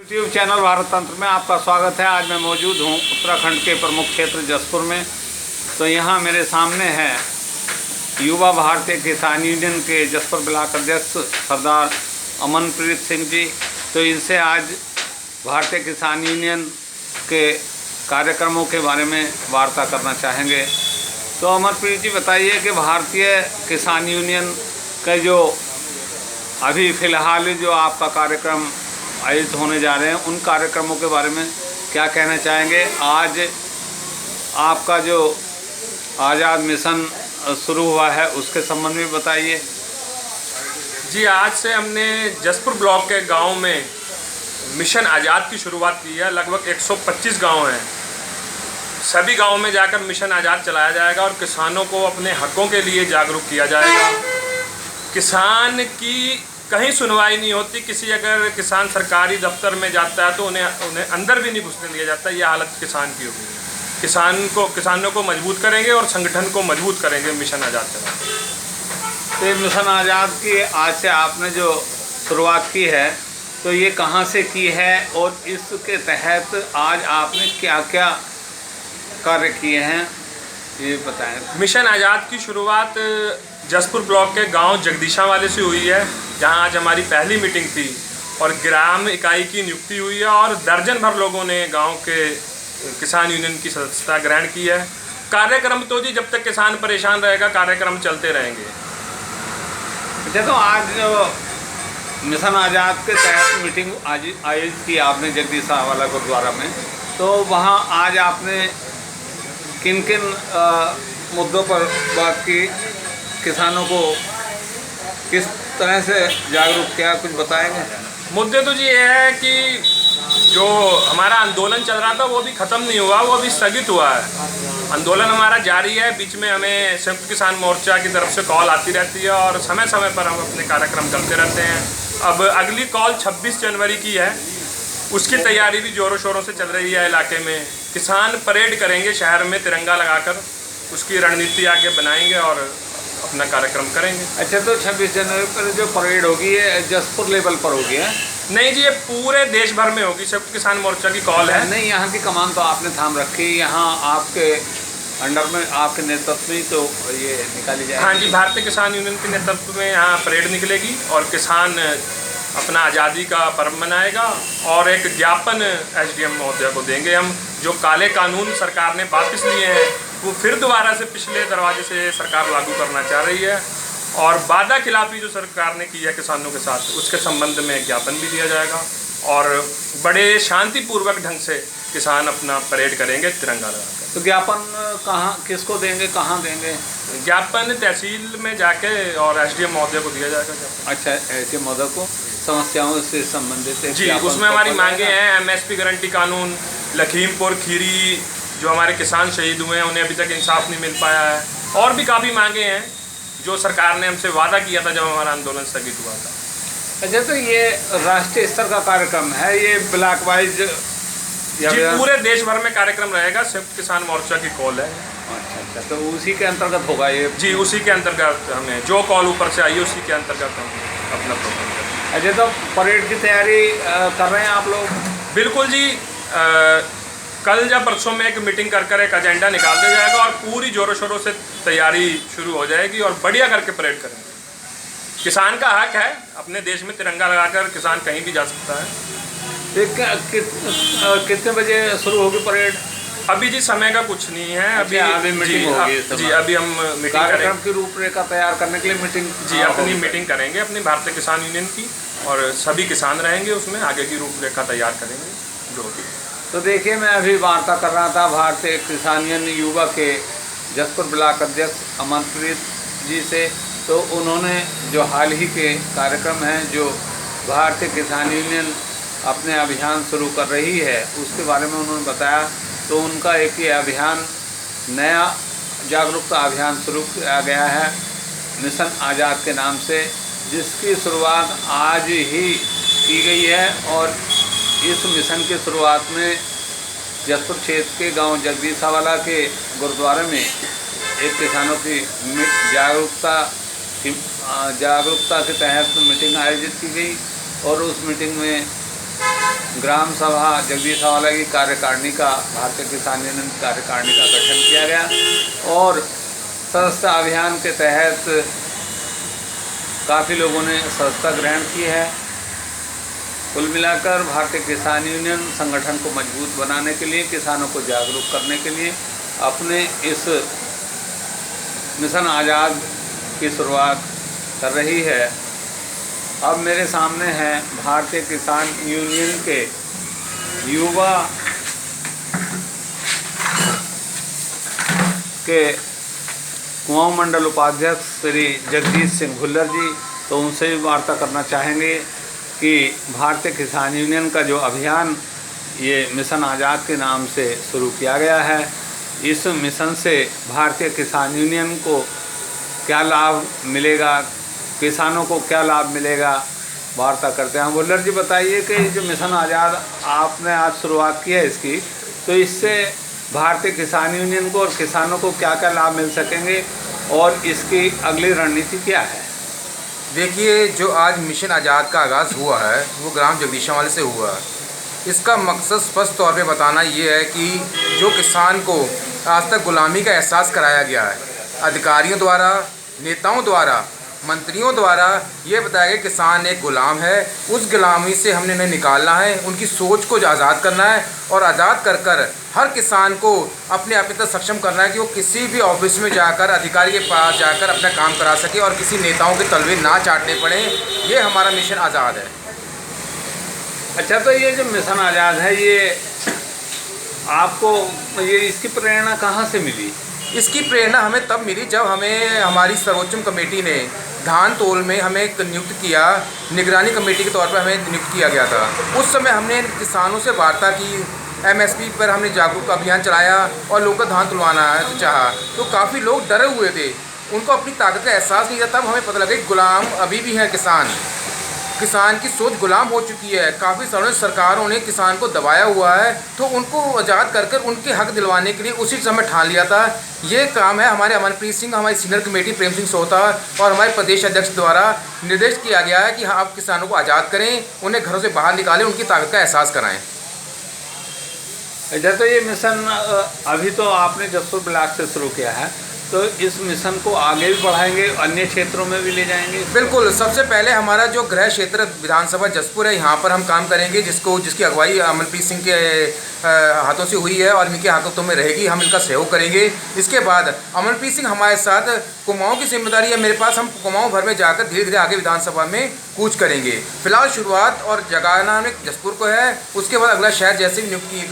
YouTube channel Bharat तंत्र में आपका स्वागत है। आज मैं मौजूद हूँ उत्तराखंड के प्रमुख क्षेत्र जसपुर में। तो यहाँ मेरे सामने है युवा भारतीय किसान यूनियन के जसपुर ब्लॉक अध्यक्ष सरदार अमनप्रीत सिंह जी। तो इनसे आज भारतीय किसान यूनियन के कार्यक्रमों के बारे में वार्ता करना चाहेंगे। तो अमनप्रीत जी बताइए कि भारतीय किसान यूनियन का जो अभी फ़िलहाल जो आपका कार्यक्रम आयोजित होने जा रहे हैं, उन कार्यक्रमों के बारे में क्या कहना चाहेंगे। आज आपका जो आज़ाद मिशन शुरू हुआ है उसके संबंध में बताइए। जी, आज से हमने जसपुर ब्लॉक के गांव में मिशन आज़ाद की शुरुआत की है। लगभग 125 गांव हैं। सभी गांवों में जाकर मिशन आज़ाद चलाया जाएगा और किसानों को अपने हकों के लिए जागरूक किया जाएगा। किसान की कहीं सुनवाई नहीं होती। अगर किसान सरकारी दफ्तर में जाता है तो उन्हें अंदर भी नहीं घुसने दिया जाता। यह हालत किसान की होगी। किसानों को मजबूत करेंगे और संगठन को मजबूत करेंगे मिशन आज़ाद चलाकर। तो मिशन आज़ाद की आज से आपने जो शुरुआत की है, तो ये कहाँ से की है और इसके तहत आज आपने क्या क्या कार्य किए हैं, ये बताएं। मिशन आज़ाद की शुरुआत जसपुर ब्लॉक के गांव जगदीशा वाले से हुई है, जहां आज हमारी पहली मीटिंग थी और ग्राम इकाई की नियुक्ति हुई है और दर्जन भर लोगों ने गांव के किसान यूनियन की सदस्यता ग्रहण की है। कार्यक्रम तो जी जब तक किसान परेशान रहेगा कार्यक्रम चलते रहेंगे। अच्छा, तो आज जो मिशन आज़ाद के तहत मीटिंग आयोजित की आपने जगदीशा वाला गुरुद्वारा में, तो वहाँ आज आपने किन किन मुद्दों पर बात की, किसानों को किस तरह से जागरूक किया, कुछ बताएंगे। मुद्दे तो जी ये है कि जो हमारा आंदोलन चल रहा था वो भी ख़त्म नहीं हुआ, वो अभी स्थगित हुआ है। आंदोलन हमारा जारी है। बीच में हमें संयुक्त किसान मोर्चा की तरफ से कॉल आती रहती है और समय समय पर हम अपने कार्यक्रम करते रहते हैं। अब अगली कॉल 26 जनवरी की है, उसकी तैयारी भी ज़ोरों शोरों से चल रही है। इलाके में किसान परेड करेंगे शहर में तिरंगा लगाकर, उसकी रणनीति आगे बनाएंगे और अपना कार्यक्रम करेंगे। अच्छा, तो 26 जनवरी पर जो परेड होगी ये जसपुर लेवल पर होगी है? नहीं जी, ये पूरे देश भर में होगी। संयुक्त किसान मोर्चा की कॉल है। नहीं, यहाँ की कमान तो आपने थाम रखी, यहाँ आपके अंडर में, आपके नेतृत्व में तो ये निकाली जाएगी। हाँ जी, भारतीय किसान यूनियन के नेतृत्व में यहाँ परेड निकलेगी और किसान अपना आज़ादी का पर्व मनाएगा और एक ज्ञापन एसडीएम महोदय को देंगे हम। जो काले कानून सरकार ने वापस लिए हैं वो फिर दोबारा से पिछले दरवाजे से सरकार लागू करना चाह रही है और वादा खिलाफी जो सरकार ने की है किसानों के साथ, उसके संबंध में ज्ञापन भी दिया जाएगा और बड़े शांतिपूर्वक ढंग से किसान अपना परेड करेंगे तिरंगा लगाकर। तो ज्ञापन कहाँ, किसको देंगे, कहाँ देंगे? ज्ञापन तहसील में जाके और एसडीएम महोदय को दिया जाएगा। अच्छा, एसडीएम महोदय को समस्याओं से संबंधित जी, उसमें हमारी मांगे हैं एमएसपी गारंटी कानून, लखीमपुर खीरी जो हमारे किसान शहीद हुए हैं उन्हें अभी तक इंसाफ नहीं मिल पाया है, और भी काफ़ी मांगे हैं जो सरकार ने हमसे वादा किया था जब हमारा आंदोलन स्थगित हुआ था। अच्छा, तो ये राष्ट्रीय स्तर का कार्यक्रम है, ये ब्लॉक वाइज जी पूरे देश भर में कार्यक्रम रहेगा। संयुक्त किसान मोर्चा की कॉल है। अच्छा, तो उसी के अंतर्गत होगा ये? जी, उसी के अंतर्गत हमें जो कॉल ऊपर से आई उसी के अंतर्गत हम अपना प्रोग्राम करें। अच्छा, तो परेड की तैयारी कर रहे हैं आप लोग? बिल्कुल जी, कल या परसों में एक मीटिंग कर एक एजेंडा निकाल दिया जाएगा और पूरी जोरों शोरों से तैयारी शुरू हो जाएगी और बढ़िया करके परेड करेंगे। किसान का हक है, अपने देश में तिरंगा लगाकर किसान कहीं भी जा सकता है। कितने बजे शुरू होगी परेड? अभी जी समय का कुछ नहीं है। अभी मीटिंग होगी जी, अभी हम मीटिंग कार्यक्रम की रूपरेखा तैयार करने के लिए मीटिंग जी अपनी मीटिंग करेंगे अपनी भारतीय किसान यूनियन की, और सभी किसान रहेंगे उसमें, आगे की रूपरेखा तैयार करेंगे जो भी। तो देखिए, मैं अभी वार्ता कर रहा था भारतीय किसान यूनियन युवा के जसपुर ब्लॉक अध्यक्ष अमनप्रीत जी से। तो उन्होंने जो हाल ही के कार्यक्रम हैं जो भारतीय किसान यूनियन अपने अभियान शुरू कर रही है उसके बारे में उन्होंने बताया। तो उनका एक ये अभियान, नया जागरूकता अभियान शुरू किया गया है मिशन आज़ाद के नाम से, जिसकी शुरुआत आज ही की गई है। और इस मिशन की शुरुआत में जसपुर क्षेत्र के गांव जगदीशावाला के गुरुद्वारे में एक किसानों की जागरूकता के तहत मीटिंग आयोजित की गई और उस मीटिंग में ग्राम सभा जगदीशवाला की कार्यकारिणी का, भारतीय किसान यूनियन कार्यकारिणी का गठन किया गया और सदस्यता अभियान के तहत काफ़ी लोगों ने सदस्यता ग्रहण की है। कुल मिलाकर भारतीय किसान यूनियन संगठन को मजबूत बनाने के लिए, किसानों को जागरूक करने के लिए अपने इस मिशन आज़ाद की शुरुआत कर रही है। अब मेरे सामने है भारतीय किसान यूनियन के युवा के कुमाऊं मंडल उपाध्यक्ष श्री जगजीत सिंह भुल्लर जी, तो उनसे भी वार्ता करना चाहेंगे कि भारतीय किसान यूनियन का जो अभियान ये मिशन आज़ाद के नाम से शुरू किया गया है, इस मिशन से भारतीय किसान यूनियन को क्या लाभ मिलेगा, किसानों को क्या लाभ मिलेगा, वार्ता करते हैं। भुल्लर जी बताइए कि जो मिशन आज़ाद आपने आज शुरुआत की है इसकी, तो इससे भारतीय किसान यूनियन को और किसानों को क्या क्या लाभ मिल सकेंगे और इसकी अगली रणनीति क्या है? देखिए, जो आज मिशन आज़ाद का आगाज़ हुआ है वो ग्राम जगदीशवाला से हुआ है। इसका मकसद स्पष्ट तौर पे बताना ये है कि जो किसान को आज तक गुलामी का एहसास कराया गया है, अधिकारियों द्वारा, नेताओं द्वारा, मंत्रियों द्वारा ये बताया गया किसान एक गुलाम है, उस गुलामी से हमने उन्हें निकालना है, उनकी सोच को आज़ाद करना है और आज़ाद कर हर किसान को अपने आप में तक सक्षम करना है कि वो किसी भी ऑफिस में जाकर, अधिकारी के पास जाकर अपना काम करा सके और किसी नेताओं के तलवे ना चाटने पड़े। ये हमारा मिशन आज़ाद है। अच्छा, तो ये जो मिशन आज़ाद है, ये आपको इसकी प्रेरणा कहाँ से मिली? इसकी प्रेरणा हमें तब मिली जब हमें हमारी सर्वोच्च कमेटी ने धान तोल में हमें नियुक्त किया, निगरानी कमेटी के तौर पर हमें नियुक्त किया गया था। उस समय हमने किसानों से वार्ता की, एमएसपी पर हमने जागरूक अभियान चलाया और लोगों का धान तुलवाना चाहा, तो काफ़ी लोग डरे हुए थे, उनको अपनी ताकत का एहसास नहीं था। तब हमें पता लगा कि गुलाम अभी भी है किसान की सोच गुलाम हो चुकी है। काफ़ी सालों से सरकारों ने किसान को दबाया हुआ है, तो उनको आज़ाद कर उनके हक दिलवाने के लिए उसी समय ठान लिया था। ये काम है हमारे अमनप्रीत सिंह, हमारी सीनियर कमेटी प्रेम सिंह सोता और हमारे प्रदेश अध्यक्ष द्वारा निर्देश किया गया है कि हाँ, आप किसानों को आज़ाद करें, उन्हें घरों से बाहर निकालें, उनकी ताकत का एहसास कराएँ। अच्छा, तो ये मिशन अभी तो आपने जसपुर ब्लॉक से शुरू किया है, तो इस मिशन को आगे भी बढ़ाएंगे, अन्य क्षेत्रों में भी ले जाएंगे? बिल्कुल। सबसे पहले हमारा जो गृह क्षेत्र विधानसभा जसपुर है, यहाँ पर हम काम करेंगे, जिसकी अगुवाई अमनप्रीत सिंह के हाथों से हुई है और इनके हाथों में रहेगी। हम इनका सहयोग करेंगे। इसके बाद अमनप्रीत सिंह हमारे साथ कुमाऊं की जिम्मेदारी है मेरे पास, हम कुमाऊं भर में जाकर धीरे धीरे आगे विधानसभा में कूच करेंगे। फिलहाल शुरुआत और जगाना में जसपुर को है, उसके बाद अगला शहर जैसे भी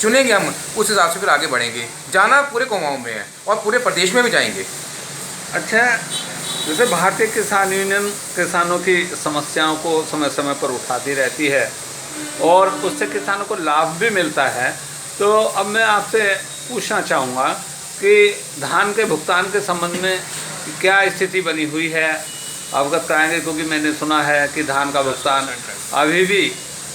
चुनेंगे हम, उस हिसाब से फिर आगे बढ़ेंगे। जाना पूरे कुमाऊं में है और पूरे प्रदेश में भी जाएंगे। अच्छा, जैसे भारतीय किसान यूनियन किसानों की समस्याओं को समय समय पर उठाती रहती है और उससे किसानों को लाभ भी मिलता है, तो अब मैं आपसे पूछना चाहूँगा कि धान के भुगतान के संबंध में क्या स्थिति बनी हुई है, अवगत कराएंगे? क्योंकि मैंने सुना है कि धान का भुगतान अभी भी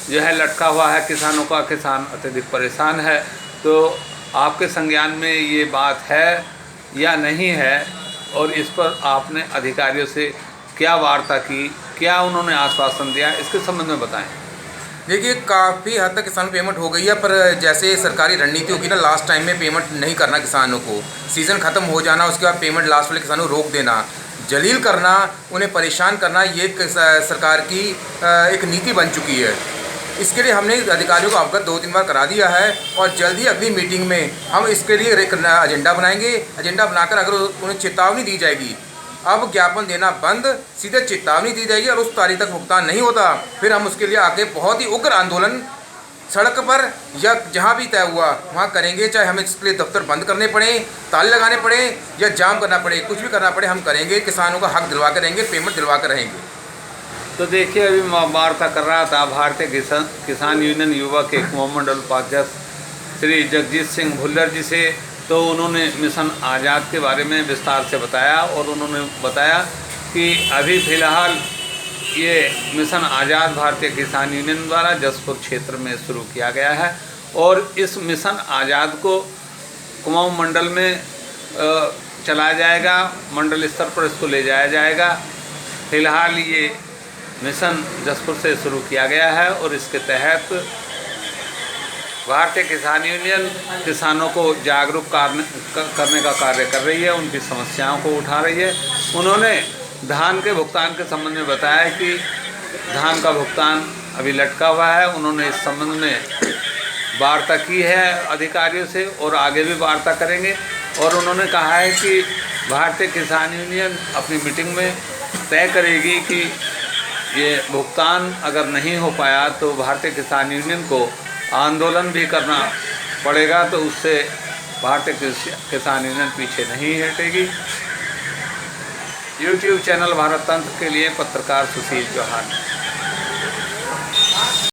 जो है लटका हुआ है किसानों का, किसान अत्यधिक परेशान है। तो आपके संज्ञान में ये बात है या नहीं है, और इस पर आपने अधिकारियों से क्या वार्ता की, क्या उन्होंने आश्वासन दिया, इसके संबंध में बताएं। देखिए, काफ़ी हद तक किसान पेमेंट हो गई है, पर जैसे सरकारी रणनीति होगी ना, लास्ट टाइम में पेमेंट नहीं करना किसानों को, सीज़न ख़त्म हो जाना, उसके बाद पेमेंट लास्ट वाले किसानों को रोक देना, जलील करना, उन्हें परेशान करना, ये सरकार की एक नीति बन चुकी है। इसके लिए हमने अधिकारियों को अवगत 2-3 बार करा दिया है और जल्द ही अगली मीटिंग में हम इसके लिए एक एजेंडा बनाएंगे। एजेंडा बनाकर अगर उन्हें चेतावनी दी जाएगी, अब ज्ञापन देना बंद, सीधे चेतावनी दी जाएगी और उस तारीख तक भुगतान नहीं होता, फिर हम उसके लिए आगे बहुत ही उग्र आंदोलन सड़क पर या जहाँ भी तय हुआ वहाँ करेंगे। चाहे हमें इसके लिए दफ्तर बंद करने पड़े, ताले लगाने पड़े या जाम करना पड़े, कुछ भी करना पड़े, हम करेंगे। किसानों का हक दिलवा कर रहेंगे, पेमेंट दिलवा कर रहेंगे। तो देखिए, अभी मैं वार्ता कर रहा था भारतीय किसान यूनियन युवा के कुमाऊं मंडल उपाध्यक्ष श्री जगजीत सिंह भुल्लर जी से, तो उन्होंने मिशन आज़ाद के बारे में विस्तार से बताया और उन्होंने बताया कि अभी फ़िलहाल ये मिशन आज़ाद भारतीय किसान यूनियन द्वारा जसपुर क्षेत्र में शुरू किया गया है और इस मिशन आज़ाद को कुमाऊं मंडल में चलाया जाएगा, मंडल स्तर पर इसको ले जाया जाएगा। फ़िलहाल ये मिशन जसपुर से शुरू किया गया है और इसके तहत भारतीय किसान यूनियन किसानों को जागरूक करने का कार्य कर रही है, उनकी समस्याओं को उठा रही है। उन्होंने धान के भुगतान के संबंध में बताया कि धान का भुगतान अभी लटका हुआ है। उन्होंने इस संबंध में वार्ता की है अधिकारियों से और आगे भी वार्ता करेंगे। और उन्होंने कहा है कि भारतीय किसान यूनियन अपनी मीटिंग में तय करेगी कि ये भुगतान अगर नहीं हो पाया तो भारतीय किसान यूनियन को आंदोलन भी करना पड़ेगा, तो उससे भारतीय किसान यूनियन पीछे नहीं हटेगी। यूट्यूब चैनल भारत तंत्र के लिए पत्रकार सुशील चौहान।